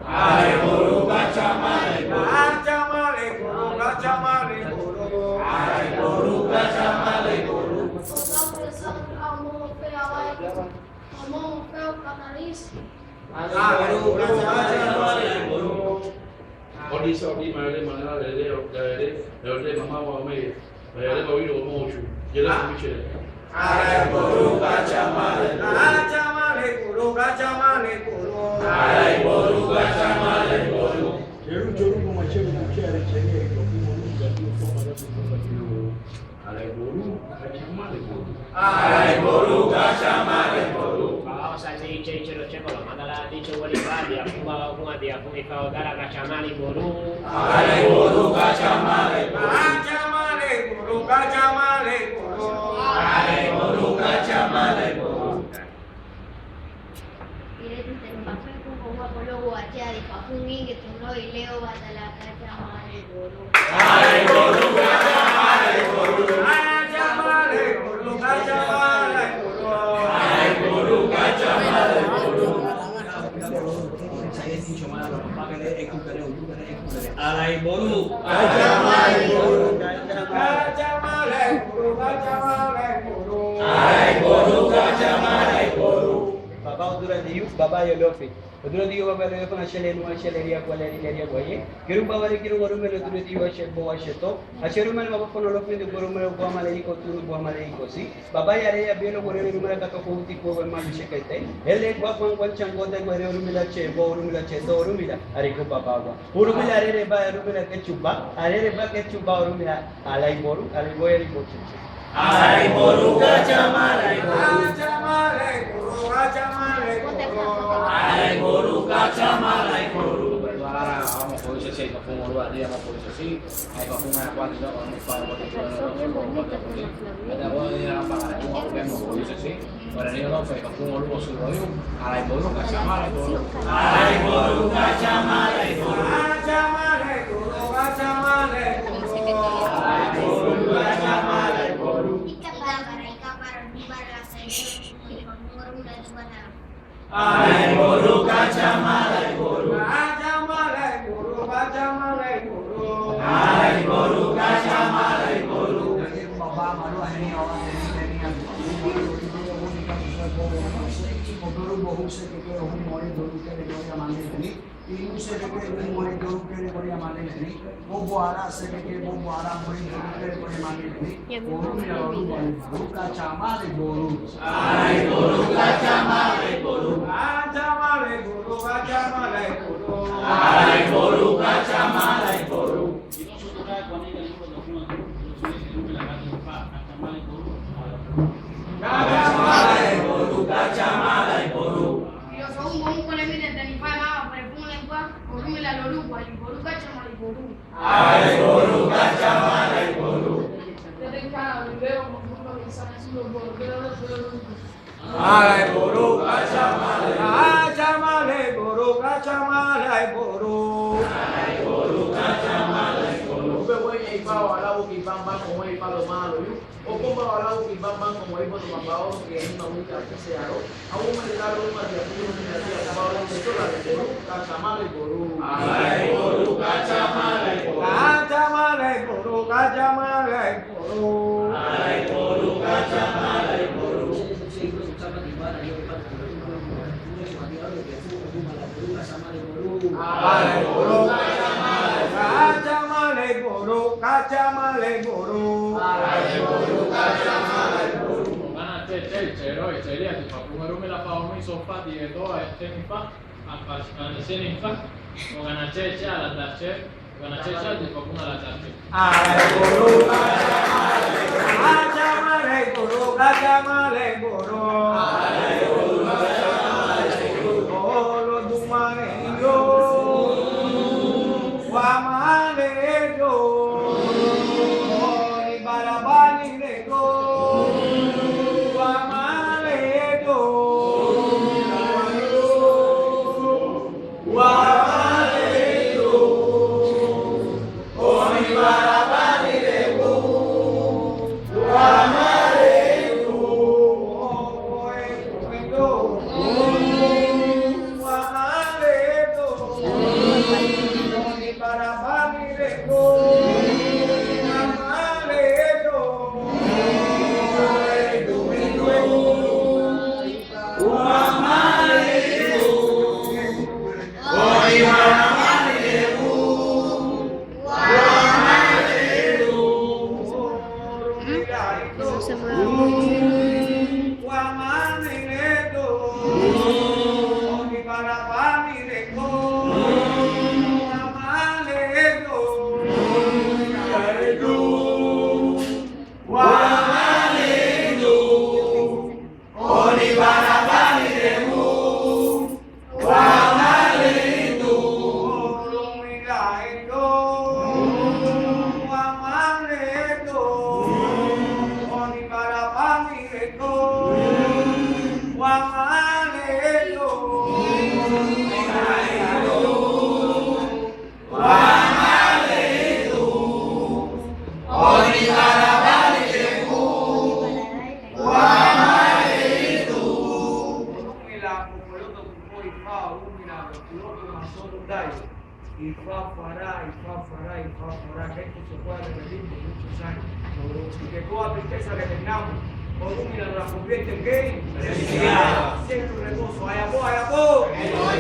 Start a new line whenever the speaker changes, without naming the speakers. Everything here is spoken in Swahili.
Ale guru kacamale guru. Kacamale guru, kacamale guru. Ale guru kacamale guru. Ale guru kacamale guru. Odi male manera de mama wa me. Le ba wi do mo chu. Je la mi che. Ale guru kacamale guru. Kacamale guru, kacamale guru. Ale guru kacamale guru. Jeru ko ma che na che ale che ne ko mo lu ga ti ko ma da ko Ale guru kacamale guru. Ale guru kacamale guru.
Kalau saya dice lo che kalau mandala dice wali badi aku dia aku ifau dara kacamale guru.
Ale guru kacamale guru. Kacamale guru, kacamale guru. Ale guru kacamale guru.
Irete tempat aku bawa bolo wajah di pakungi gitu loh ileo badala kacamale guru.
Ale guru kacamale guru. Kacamale guru, kacamale guru. Ale guru kacamale guru.
Alai boru.
Kacamale guru. Kacamale guru, kacamale guru. Ale guru kacamale guru.
Baba udura diu, baba yolofi. Udura diu baba le pona shelenu sheleria kwaleria boye. Kiru baba le kiru goru mele udura diu shebo washeto. Asheru mele baba pona lofi de goru mele bo male iko turu bo male iko si. Baba yare ya belo goru mele ka ko ti ko ma bishekaite. Ele ba kwan chango de goru mele che bo mele che do mele are ko baba ba. Uru mele are re ba uru mele ke chuba. Are re ba ke chuba uru mele alai boru alai boyeri ko chuba.
Ale guru kacamale guru. Kacamale guru, kacamale guru. Ale guru kacamale guru.
Ahora vamos por ese sí, nos fuimos lugar día, vamos por ese sí. Ahí nos fuimos a cuatro, vamos para el sí. Para el niño no fue, nos fuimos luego su rollo. A la guru kacamale guru.
Ale guru kacamale guru. Kacamale guru, kacamale guru. Ale guru kacamale guru. Ale guru kacamale guru. Kacamale guru, kacamale guru. Ale guru kacamale guru.
Baba malu ahli orang guru bohu se ke hum more guru ke goya mane ni inu se ke hum more guru ke goya mane ni wo boara se ke wo boara more guru ke goya mane ni guru ka chamale guru.
Ale guru kacamale guru. Kacamale guru, kacamale guru. Ale guru kacamale guru. Kacamale guru, kacamale guru.
Yo soy un buen colega de mi pana, pero como le va, Orunmila lo lupa, y guru kacamale guru.
Ale guru kacamale guru. Ale guru kacamale. Kacamale guru, kacamale guru. Ale guru kacamale guru.
Wewe ifa wala ukipamba como ifa lo malo yo. O como wala ukipamba como ifa lo mabao que es una única que se aro. Aún me da lo más de tu no me da acabado de toda la guru kacamale guru.
Ale guru kacamale guru. Kacamale guru, kacamale guru. Ale guru kacamale guru. Ale guru kacamale. Kacamale guru, kacamale guru. Ale guru kacamale guru.
Mana cece roi celia ti fa come la fa un soffa di do e temi fa a sene fa o gana cece alla tace gana cece di fa una la tace
Ale guru kacamale. Kacamale guru, kacamale guru. Ale guru kacamale guru. Olo dumare yo. Wamale yo. Ori barabani go. Wamale yo. Wamale yo. Ori barabani go. Wamale yo. Wamale yo.
que esto se pueda repetir por muchos años. Y que toda tristeza que tengamos, Orunmila nos la convierte en qué? Felicidad. Siempre un reposo. ¡Ayapó, ayapó!